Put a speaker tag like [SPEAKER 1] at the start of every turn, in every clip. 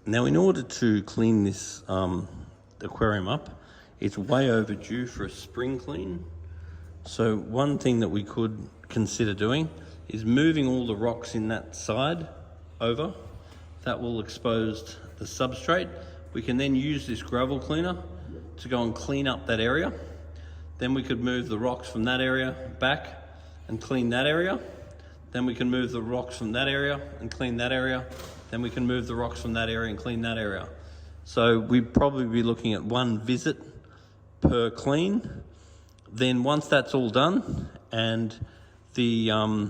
[SPEAKER 1] Now, in order to clean this aquarium up, it's way overdue for a spring clean. So one thing that we could consider doing is moving all the rocks in that side over. That will expose the substrate. We can then use this gravel cleaner to go and clean up that area. Then we could move the rocks from that area back and clean that area. Then we can move the rocks from that area and clean that area. Then we can move the rocks from that area and clean that area. So we'd probably be looking at one visit per clean. Then once that's all done and the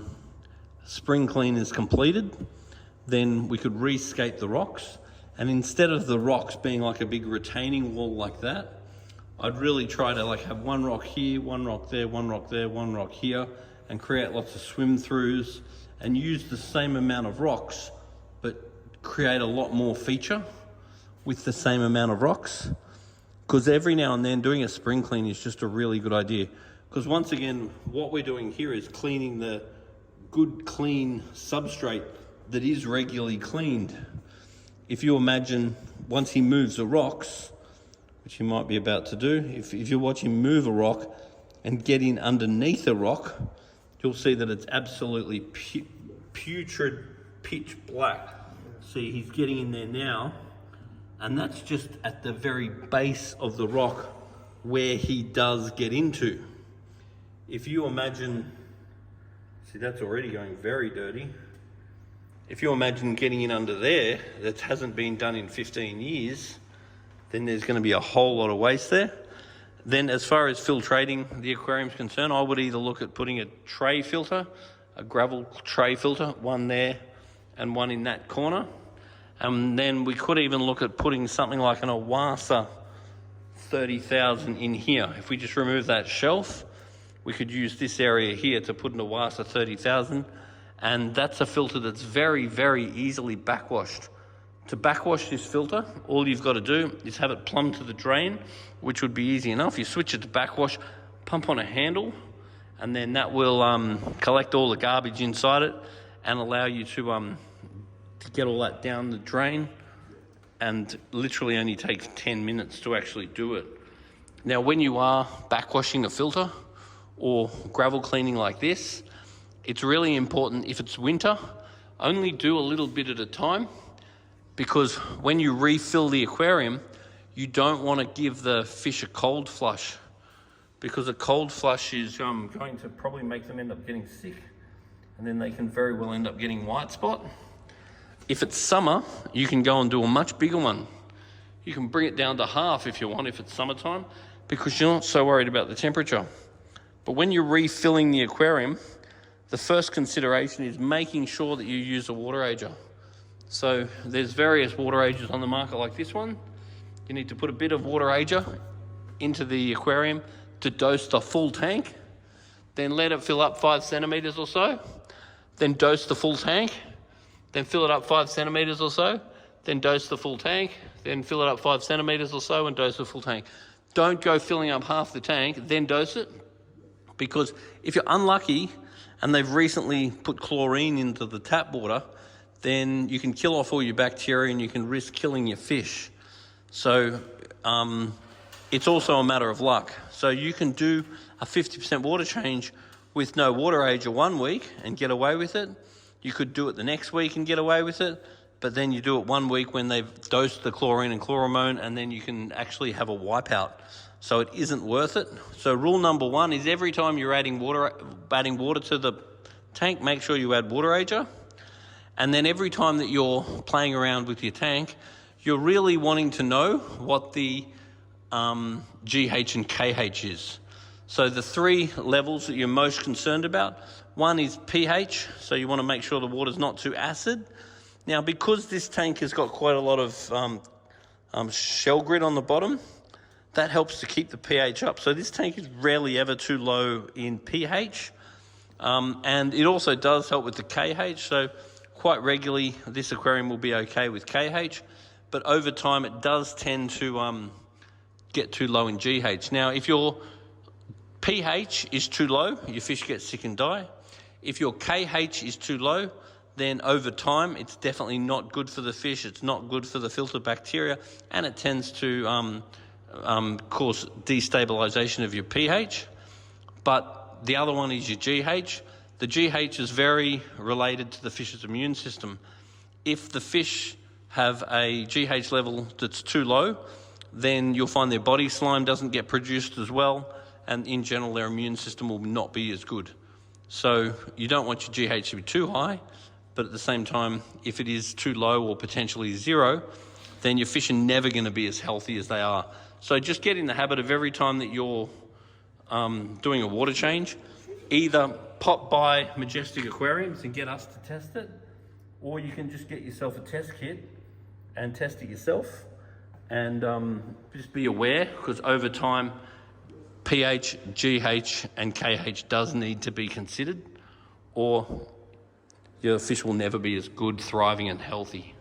[SPEAKER 1] spring clean is completed, then we could rescape the rocks. And instead of the rocks being like a big retaining wall like that, I'd really try to like have one rock here, one rock there, one rock there, one rock here, and create lots of swim throughs and use the same amount of rocks, but create a lot more feature with the same amount of rocks. Because every now and then doing a spring clean is just a really good idea. Because once again, what we're doing here is cleaning the good clean substrate that is regularly cleaned. If you imagine once he moves the rocks, which he might be about to do, if you watch him move a rock and get in underneath a rock, you'll see that it's absolutely putrid, pitch black. See, he's getting in there now, and that's just at the very base of the rock where he does get into. If you imagine, see, that's already going very dirty. If you imagine getting in under there, that hasn't been done in 15 years, then there's going to be a whole lot of waste there. Then as far as filtrating the aquarium's concerned, I would either look at putting a tray filter, a gravel tray filter, one there and one in that corner. And then we could even look at putting something like an Awasa 30,000 in here. If we just remove that shelf, we could use this area here to put an Awasa 30,000. And that's a filter that's very, very easily backwashed. To backwash this filter, all you've got to do is have it plumb to the drain, which would be easy enough. You switch it to backwash, pump on a handle, and then that will collect all the garbage inside it and allow you to get all that down the drain, and literally only takes 10 minutes to actually do it. Now, when you are backwashing a filter or gravel cleaning like this, it's really important, if it's winter, only do a little bit at a time, because when you refill the aquarium, you don't want to give the fish a cold flush, because a cold flush is going to probably make them end up getting sick, and then they can very well end up getting white spot. If it's summer, you can go and do a much bigger one. You can bring it down to half if you want, if it's summertime, because you're not so worried about the temperature. But when you're refilling the aquarium, the first consideration is making sure that you use a water ager. So there's various water agers on the market like this one. You need to put a bit of water ager into the aquarium to dose the full tank, then let it fill up 5 centimeters or so, then dose the full tank, then fill it up 5 centimeters or so, then dose the full tank, then fill it up 5 centimeters or so and dose the full tank. Don't go filling up half the tank, then dose it, because if you're unlucky and they've recently put chlorine into the tap water, then you can kill off all your bacteria and you can risk killing your fish. So it's also a matter of luck. So you can do a 50% water change with no water ager 1 week and get away with it. You could do it the next week and get away with it, but then you do it 1 week when they've dosed the chlorine and chloramone, and then you can actually have a wipeout. So it isn't worth it. So rule number 1 is every time you're adding water to the tank, make sure you add water ager. And then every time that you're playing around with your tank, you're really wanting to know what the GH and KH is. So the 3 levels that you're most concerned about, 1 is pH, so you want to make sure the water's not too acid. Now, because this tank has got quite a lot of shell grit on the bottom, that helps to keep the pH up. So this tank is rarely ever too low in pH. And it also does help with the KH, so quite regularly this aquarium will be okay with KH, but over time it does tend to get too low in GH. Now, if your pH is too low, your fish get sick and die. If your KH is too low, then over time, it's definitely not good for the fish. It's not good for the filter bacteria, and it tends to cause destabilization of your pH. But the other one is your GH. The GH is very related to the fish's immune system. If the fish have a GH level that's too low, then you'll find their body slime doesn't get produced as well, and in general their immune system will not be as good. So you don't want your GH to be too high, but at the same time, if it is too low or potentially zero, then your fish are never going to be as healthy as they are. So just get in the habit of every time that you're doing a water change, either pop by Majestic Aquariums and get us to test it, or you can just get yourself a test kit and test it yourself. And just be aware, because over time, pH, GH and KH does need to be considered, or your fish will never be as good, thriving and healthy.